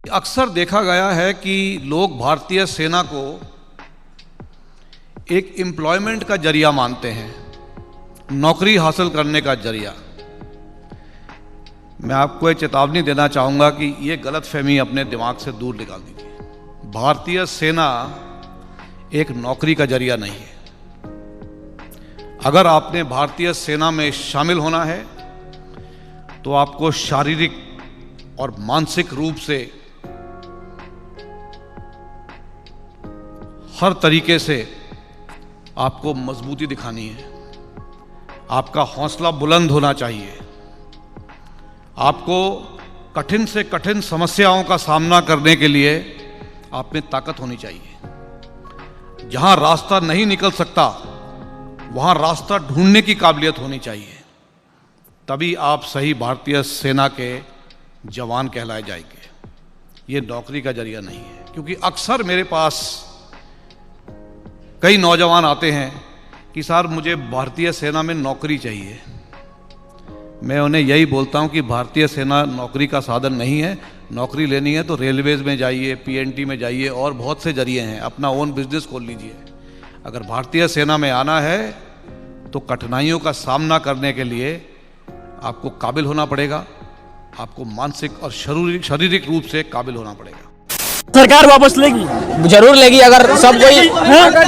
अक्सर देखा गया है कि लोग भारतीय सेना को एक एम्प्लॉयमेंट का जरिया मानते हैं, नौकरी हासिल करने का जरिया। मैं आपको एक चेतावनी देना चाहूँगा कि ये गलतफहमी अपने दिमाग से दूर निकाल दीजिए। भारतीय सेना एक नौकरी का जरिया नहीं है। अगर आपने भारतीय सेना में शामिल होना है तो आपको शारीरिक और मानसिक रूप से हर तरीके से आपको मजबूती दिखानी है। आपका हौसला बुलंद होना चाहिए। आपको कठिन से कठिन समस्याओं का सामना करने के लिए आप में ताकत होनी चाहिए। जहां रास्ता नहीं निकल सकता वहां रास्ता ढूंढने की काबिलियत होनी चाहिए। तभी आप सही भारतीय सेना के जवान कहलाए जाएंगे। ये नौकरी का जरिया नहीं है। क्योंकि अक्सर मेरे पास कई नौजवान आते हैं कि सर मुझे भारतीय सेना में नौकरी चाहिए। मैं उन्हें यही बोलता हूं कि भारतीय सेना नौकरी का साधन नहीं है। नौकरी लेनी है तो रेलवेज में जाइए, पीएनटी में जाइए और बहुत से जरिए हैं। अपना ओन बिजनेस खोल लीजिए। अगर भारतीय सेना में आना है तो कठिनाइयों का सामना करने के लिए आपको काबिल होना पड़ेगा। आपको मानसिक और शारीरिक रूप से काबिल होना पड़ेगा। सरकार वापस लेगी, जरूर लेगी। अगर सब कोई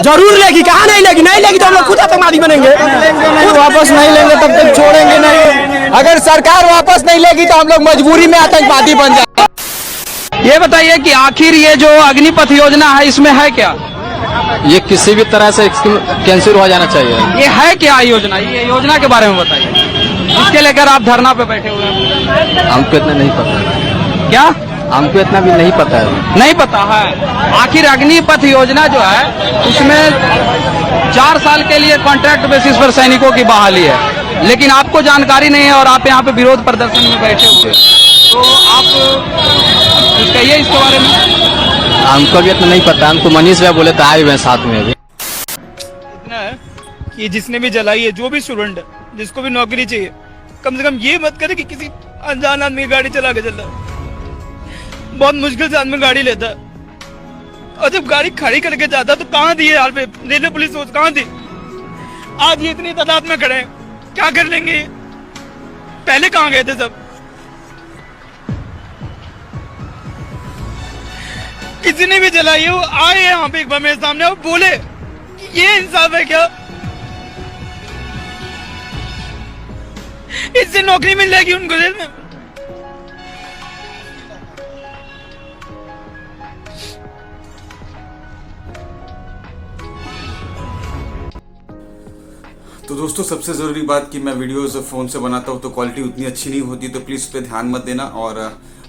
जरूर लेगी, कहाँ नहीं लेगी? नहीं लेगी तो हम लोग खुद आतंकवादी बनेंगे। खुद वापस नहीं लेंगे तब तक छोड़ेंगे नहीं। अगर सरकार वापस नहीं लेगी तो हम लोग मजबूरी में आतंकवादी बन जाएंगे। ये बताइए कि आखिर ये जो अग्निपथ योजना है इसमें है क्या? ये किसी भी तरह से कैंसिल हो जाना चाहिए। ये है क्या योजना? ये योजना के बारे में बताइए। इसके लेकर आप धरना पे बैठे हुए हैं। हमको इतना नहीं पता। क्या? हमको इतना भी नहीं पता है। नहीं पता है। आखिर अग्निपथ योजना जो है उसमें 4 साल के लिए कॉन्ट्रैक्ट बेसिस पर सैनिकों की बहाली है, लेकिन आपको जानकारी नहीं है और आप यहाँ पे विरोध प्रदर्शन में बैठे हुए। तो आप कहिए इसके बारे में। हमको भी इतना नहीं पता। हमको मनीष भाई बोले तो आए हुए हैं साथ में अभी। इतना है कि जिसने भी जलाई है, जो भी स्टूडेंट जिसको भी नौकरी चाहिए, कम से कम ये मत करे कि किसी अनजान आदमी की गाड़ी चला के चल रहा है। बहुत मुश्किल से आदमी गाड़ी लेता है और जब गाड़ी खड़ी करके जाता है तो कहाँ दी है यार पे रेलवे पुलिस सोच कहाँ थी? आज ये इतनी तादाद में खड़े हैं, क्या कर लेंगे? पहले कहाँ गए थे सब? किसी ने भी जलाई है, वो आए यहाँ पे एक बार मेरे सामने और बोले कि ये इंसाफ है क्या? इससे नौकरी मिल जाएगी उनको जेल में। तो दोस्तों, सबसे ज़रूरी बात कि मैं वीडियोस फ़ोन से बनाता हूँ तो क्वालिटी उतनी अच्छी नहीं होती, तो प्लीज़ उस पर ध्यान मत देना। और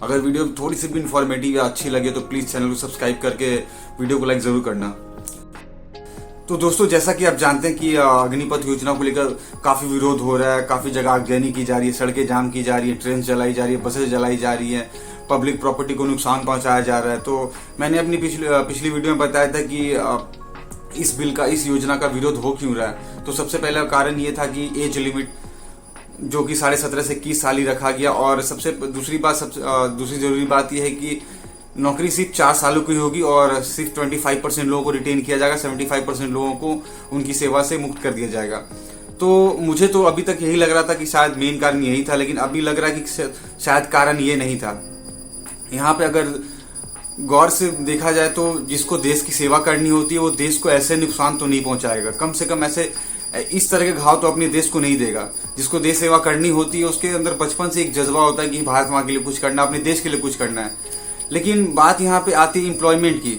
अगर वीडियो थोड़ी सी भी इन्फॉर्मेटिव या अच्छी लगे तो प्लीज़ चैनल को सब्सक्राइब करके वीडियो को लाइक ज़रूर करना। तो दोस्तों, जैसा कि आप जानते हैं कि अग्निपथ योजना को लेकर काफ़ी विरोध हो रहा है। काफ़ी जगह आगजनी की जा रही है, सड़कें जाम की जा रही है, ट्रेन जलाई जा रही है, बसें जलाई जा रही है, पब्लिक प्रॉपर्टी को नुकसान पहुँचाया जा रहा है। तो मैंने अपनी पिछली वीडियो में बताया था कि इस योजना का विरोध हो क्यों रहा है। तो सबसे पहला कारण ये था कि एज लिमिट जो कि 17.5 से 21 साल ही रखा गया। और दूसरी जरूरी बात यह है कि नौकरी सिर्फ 4 सालों की होगी और सिर्फ 25% लोगों को रिटेन किया जाएगा, 75% लोगों को उनकी सेवा से मुक्त कर दिया जाएगा। तो मुझे तो अभी तक यही लग रहा था कि शायद मेन कारण यही था, लेकिन अभी लग रहा है कि शायद कारण ये नहीं था। यहाँ पे अगर गौर से देखा जाए तो जिसको देश की सेवा करनी होती है वो देश को ऐसे नुकसान तो नहीं पहुंचाएगा, कम से कम ऐसे इस तरह के घाव तो अपने देश को नहीं देगा। जिसको देश सेवा करनी होती है उसके अंदर बचपन से एक जज्बा होता है कि भारत माँ के लिए कुछ करना, अपने देश के लिए कुछ करना है। लेकिन बात यहाँ पे आती है एम्प्लॉयमेंट की।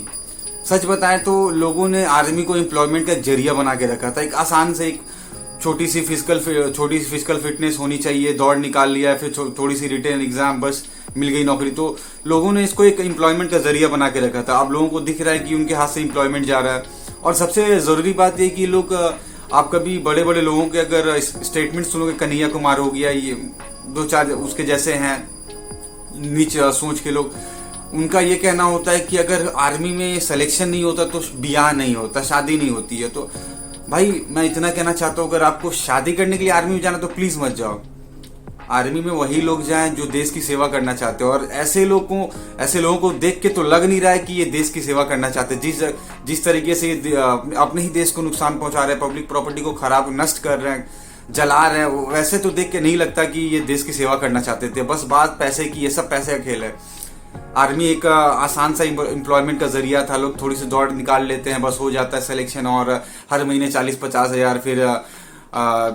सच बताएं तो लोगों ने आर्मी को एम्प्लॉयमेंट का जरिया बना के रखा था। एक आसान से एक छोटी सी फिजिकल फिटनेस होनी चाहिए, दौड़ निकाल लिया, फिर थोड़ी सी रिटन एग्जाम, बस मिल गई नौकरी। तो लोगों ने इसको एक एम्प्लॉयमेंट का जरिया बना के रखा था। अब लोगों को दिख रहा है कि उनके हाथ से एम्प्लॉयमेंट जा रहा है। और सबसे जरूरी बात यह कि लोग, आप कभी बड़े बड़े लोगों के अगर स्टेटमेंट सुनोगे, कन्हैया कुमार हो गया, ये 2-4 उसके जैसे हैं नीच सोच के लोग, उनका ये कहना होता है कि अगर आर्मी में सिलेक्शन नहीं होता तो ब्याह नहीं होता, शादी नहीं होती है। तो भाई मैं इतना कहना चाहता हूँ, अगर आपको शादी करने के लिए आर्मी में जाना तो प्लीज मत जाओ। आर्मी में वही लोग जाएं जो देश की सेवा करना चाहते हैं। और ऐसे लोगों को देख के तो लग नहीं रहा है कि ये देश की सेवा करना चाहते। जिस तरीके से अपने ही देश को नुकसान पहुंचा रहे हैं, पब्लिक प्रॉपर्टी को खराब नष्ट कर रहे हैं, जला रहे हैं, वैसे तो देख के नहीं लगता कि ये देश की सेवा करना चाहते थे। बस बात पैसे की, ये सब पैसे का खेल है। आर्मी एक आसान सा एम्प्लॉयमेंट का जरिया था। लोग थोड़ी सी दौड़ निकाल लेते हैं, बस हो जाता है सिलेक्शन, और हर महीने 40-50 हज़ार, फिर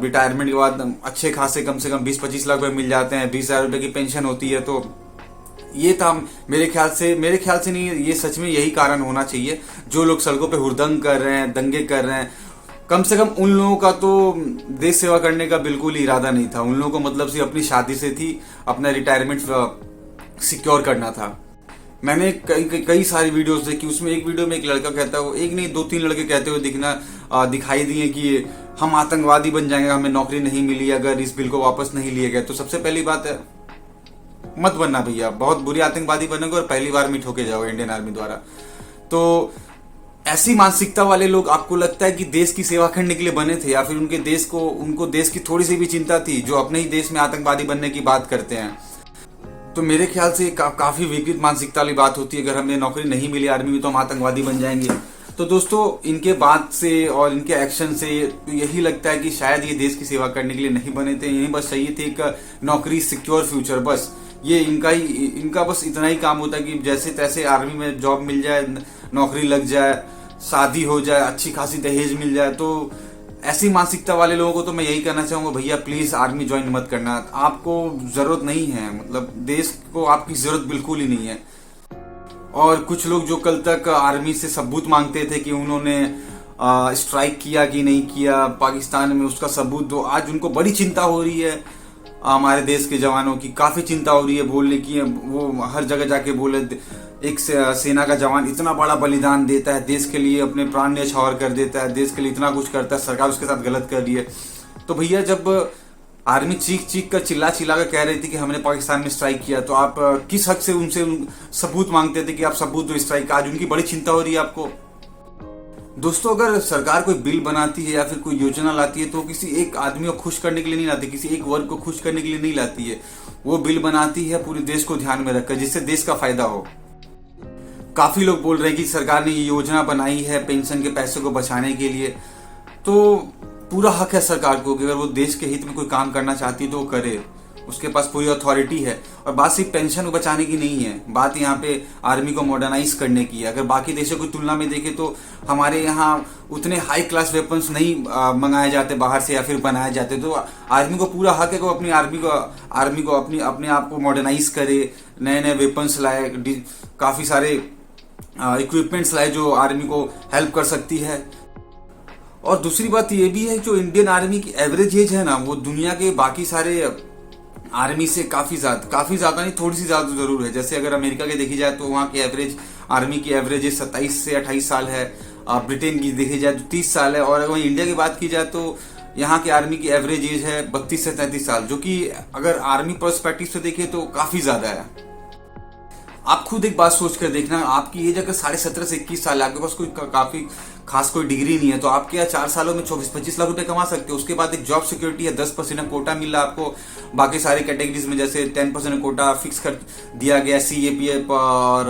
रिटायरमेंट के बाद अच्छे खासे कम से कम 20-25 लाख रुपए मिल जाते हैं, 20,000 रुपए की पेंशन होती है। तो ये था मेरे ख्याल से नहीं, ये सच में यही कारण होना चाहिए। जो लोग सड़कों पे हुड़दंग कर रहे हैं, दंगे कर रहे हैं, कम से कम उन लोगों का तो देश सेवा करने का बिल्कुल ही इरादा नहीं था। उन लोगों को मतलब सिर्फ अपनी शादी से थी अपना रिटायरमेंट सिक्योर करना था। मैंने कई सारी वीडियोस देखी, उसमें एक वीडियो में एक लड़का कहता है, एक नहीं 2-3 लड़के कहते हुए दिखाई दिए कि हम आतंकवादी बन जाएंगे, हमें नौकरी नहीं मिली अगर इस बिल को वापस नहीं लिए गए। तो सबसे पहली बात है, मत बनना भैया, बहुत बुरी आतंकवादी बनोगे और पहली बार में ठोके जाओगे इंडियन आर्मी द्वारा। तो ऐसी मानसिकता वाले लोग, आपको लगता है कि देश की सेवा करने के लिए बने थे, या फिर उनको देश की थोड़ी सी भी चिंता थी, जो अपने ही देश में आतंकवादी बनने की बात करते हैं। तो मेरे ख्याल से काफी विकृत मानसिकता वाली बात होती है। अगर हमें नौकरी नहीं मिली आर्मी में तो हम आतंकवादी बन जाएंगे। तो दोस्तों, इनके बात से और इनके एक्शन से यही लगता है कि शायद ये देश की सेवा करने के लिए नहीं बने थे। यही बस चाहिए थे एक नौकरी, सिक्योर फ्यूचर। बस ये इनका बस इतना ही काम होता है कि जैसे तैसे आर्मी में जॉब मिल जाए, नौकरी लग जाए, शादी हो जाए, अच्छी खासी दहेज मिल जाए। तो ऐसी मानसिकता वाले लोगों को तो मैं यही कहना चाहूंगा, भैया प्लीज आर्मी ज्वाइन मत करना। आपको जरूरत नहीं है, मतलब देश को आपकी जरूरत बिल्कुल ही नहीं है। और कुछ लोग जो कल तक आर्मी से सबूत मांगते थे कि उन्होंने स्ट्राइक किया कि नहीं किया पाकिस्तान में, उसका सबूत दो। आज उनको बड़ी चिंता हो रही है, हमारे देश के जवानों की काफी चिंता हो रही है बोलने की। वो हर जगह जाके बोले, एक सेना का जवान इतना बड़ा बलिदान देता है देश के लिए, अपने प्राण न्यौछावर कर देता है, देश के लिए इतना कुछ करता है, सरकार उसके साथ गलत कर रही है। तो भैया जब आर्मी चीख कर चिल्ला कर कह रही थी कि हमने पाकिस्तान में स्ट्राइक किया, तो आप किस हक से उनसे सबूत मांगते थे कि आप सबूत दो स्ट्राइक का? आज उनकी बड़ी चिंता हो रही है आपको। दोस्तों, अगर सरकार कोई बिल बनाती है या फिर कोई योजना लाती है तो किसी एक आदमी को खुश करने के लिए नहीं लाती, किसी एक वर्ग को खुश करने के लिए नहीं लाती है। वो बिल बनाती है पूरे देश को ध्यान में रखकर, जिससे देश का फायदा हो। काफी लोग बोल रहे हैं कि सरकार ने ये योजना बनाई है पेंशन के पैसे को बचाने के लिए। तो पूरा हक है सरकार को कि अगर वो देश के हित में कोई काम करना चाहती है तो वो करे, उसके पास पूरी अथॉरिटी है। और बात सिर्फ पेंशन को बचाने की नहीं है, बात यहाँ पे आर्मी को मॉडर्नाइज करने की है। अगर बाकी देशों की तुलना में देखें तो हमारे यहाँ उतने हाई क्लास वेपन्स नहीं मंगाए जाते बाहर से या फिर बनाए जाते। तो आर्मी को पूरा हक है कि अपनी आर्मी को अपने आप को मॉडर्नाइज करे, नए नए वेपन्स लाए, काफी सारे इक्विपमेंट्स लाए जो आर्मी को हेल्प कर सकती है। और दूसरी बात ये भी है, जो इंडियन आर्मी की एवरेज एज है ना, वो दुनिया के बाकी सारे आर्मी से काफी ज्यादा नहीं, थोड़ी सी ज्यादा जरूर है। जैसे अगर अमेरिका के देखी जाए तो वहाँ की एवरेज आर्मी की एवरेज 27 से 28 साल है। ब्रिटेन की देखी जाए तो 30 साल है। और अगर इंडिया की बात की जाए तो यहाँ की आर्मी की एवरेज एज है 32 से 33 साल, जो कि अगर आर्मी पर्सपेक्टिव से देखें तो काफी ज्यादा है। आप खुद एक बात सोच कर देखना, आपकी एज अगर 17.5 से 21 साल है, आपके पास कोई काफी खास कोई डिग्री नहीं है, तो आप क्या 4 सालों में 24-25 लाख रुपए कमा सकते हो। उसके बाद एक जॉब सिक्योरिटी है, 10% कोटा मिल रहा है आपको। बाकी सारे कैटेगरीज में जैसे 10% कोटा फिक्स कर दिया गया, CAPF और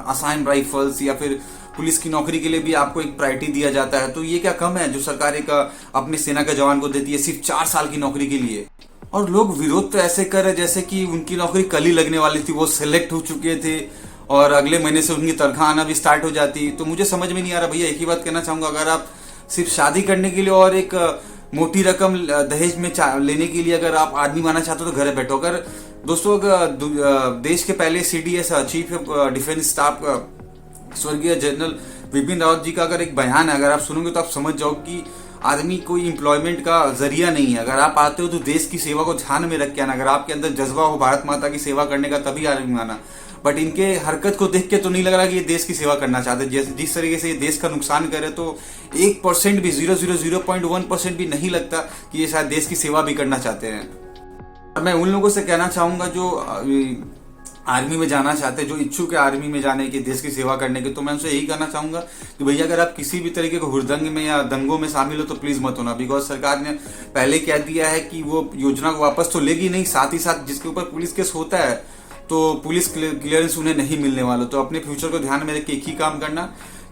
असाइन राइफल्स या फिर पुलिस की नौकरी के लिए भी आपको एक प्रायोरिटी दिया जाता है। तो ये क्या कम है जो सरकार एक अपने सेना के जवान को देती है सिर्फ 4 साल की नौकरी के लिए। और लोग विरोध तो ऐसे कर रहे जैसे कि उनकी नौकरी कल ही लगने वाली थी, वो सिलेक्ट हो चुके थे और अगले महीने से उनकी तनख्वाह आना भी स्टार्ट हो जाती। तो मुझे समझ में नहीं आ रहा भैया। एक ही बात कहना चाहूंगा, अगर आप सिर्फ शादी करने के लिए और एक मोटी रकम दहेज में लेने के लिए अगर आप आदमी बनना चाहते हो तो घर बैठो। अगर दोस्तों, अगर देश के पहले CDS chief of defence staff स्वर्गीय जनरल बिपिन रावत जी का अगर एक बयान है, अगर आप सुनोगे तो आप समझ जाओ कि आर्मी कोई एम्प्लॉयमेंट का जरिया नहीं है। अगर आप आते हो तो देश की सेवा को ध्यान में रख के आना। अगर आपके अंदर जज्बा हो भारत माता की सेवा करने का तभी आर्मी में आना। बट इनके हरकत को देख के तो नहीं लग रहा कि ये देश की सेवा करना चाहते। जिस तरीके से ये देश का नुकसान करे तो 1% भी 0.01% भी नहीं लगता कि ये शायद देश की सेवा भी करना चाहते हैं। मैं उन लोगों से कहना चाहूंगा जो आर्मी में जाना चाहते हैं, जो इच्छुक है आर्मी में जाने के, देश की सेवा करने के, तो मैं उनसे यही कहना चाहूंगा कि भैया अगर आप किसी भी तरीके के हुड़दंग में या दंगों में शामिल हो तो प्लीज मत होना। बिकॉज सरकार ने पहले कह दिया है कि वो योजना को वापस तो लेगी नहीं, साथ ही साथ जिसके ऊपर पुलिस केस होता है तो पुलिस क्लियरेंस उन्हें नहीं मिलने वाला। तो अपने फ्यूचर को ध्यान में रख के एक ही काम करना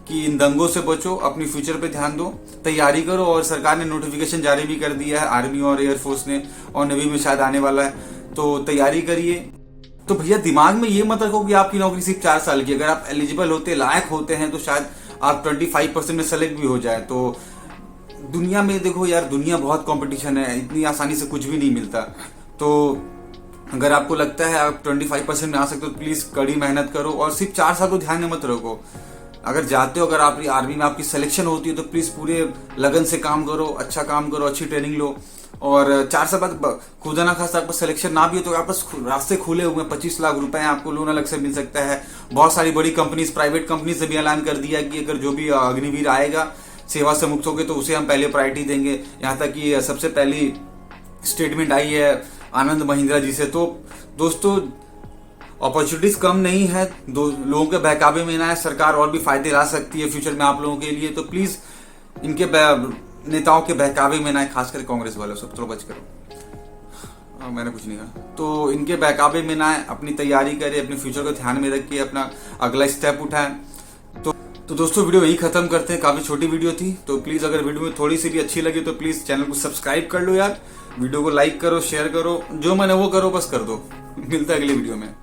कि इन दंगों से बचो, अपनी फ्यूचर पे ध्यान दो, तैयारी करो। और सरकार ने नोटिफिकेशन जारी भी कर दिया है, आर्मी और एयरफोर्स ने, और नेवी में शायद आने वाला है, तो तैयारी करिए। तो भैया दिमाग में ये मत रखो कि आपकी नौकरी सिर्फ 4 साल की, अगर आप एलिजिबल होते, लायक होते हैं तो शायद आप 25% में सेलेक्ट भी हो जाए। तो दुनिया में देखो यार, दुनिया बहुत कंपटीशन है, इतनी आसानी से कुछ भी नहीं मिलता। तो अगर आपको लगता है आप 25% में आ सकते हो तो प्लीज कड़ी मेहनत करो, और सिर्फ 4 साल को ध्यान में मत रखो। अगर जाते हो, अगर आप आर्मी में आपकी सिलेक्शन होती है तो प्लीज पूरे लगन से काम करो, अच्छा काम करो, अच्छी ट्रेनिंग लो। और 4 साल बाद खुदा ना खास आपका सिलेक्शन ना भी हो तो आपके रास्ते खुले हुए हैं, 25 लाख रुपए आपको लोन अलग से मिल सकता है। बहुत सारी बड़ी कंपनीज, प्राइवेट कंपनी से भी ऐलान कर दिया कि अगर जो भी अग्निवीर आएगा सेवा से मुक्त होगे तो उसे हम पहले प्रायोरिटी देंगे। यहाँ तक कि सबसे पहली स्टेटमेंट आई है आनंद महिंद्रा जी से। तो दोस्तों अपॉर्चुनिटीज कम नहीं है, लोगों के बहकावे में ना है, सरकार और भी फायदे ला सकती है फ्यूचर में आप लोगों के लिए। तो प्लीज इनके नेताओं के बहकावे में ना है, खासकर कांग्रेस वालों सब थोड़ा बच करो, मैंने कुछ नहीं कहा। तो इनके बहकावे में ना है, अपनी तैयारी करें, अपने फ्यूचर को ध्यान में रखिए, अपना अगला स्टेप उठाएं। तो दोस्तों वीडियो यही खत्म करते हैं, काफी छोटी वीडियो थी। तो प्लीज अगर वीडियो में थोड़ी सी भी अच्छी लगी तो प्लीज चैनल को सब्सक्राइब कर लो यार, वीडियो को लाइक करो, शेयर करो, जो मैंने वो करो बस कर दो। मिलता है अगली वीडियो में।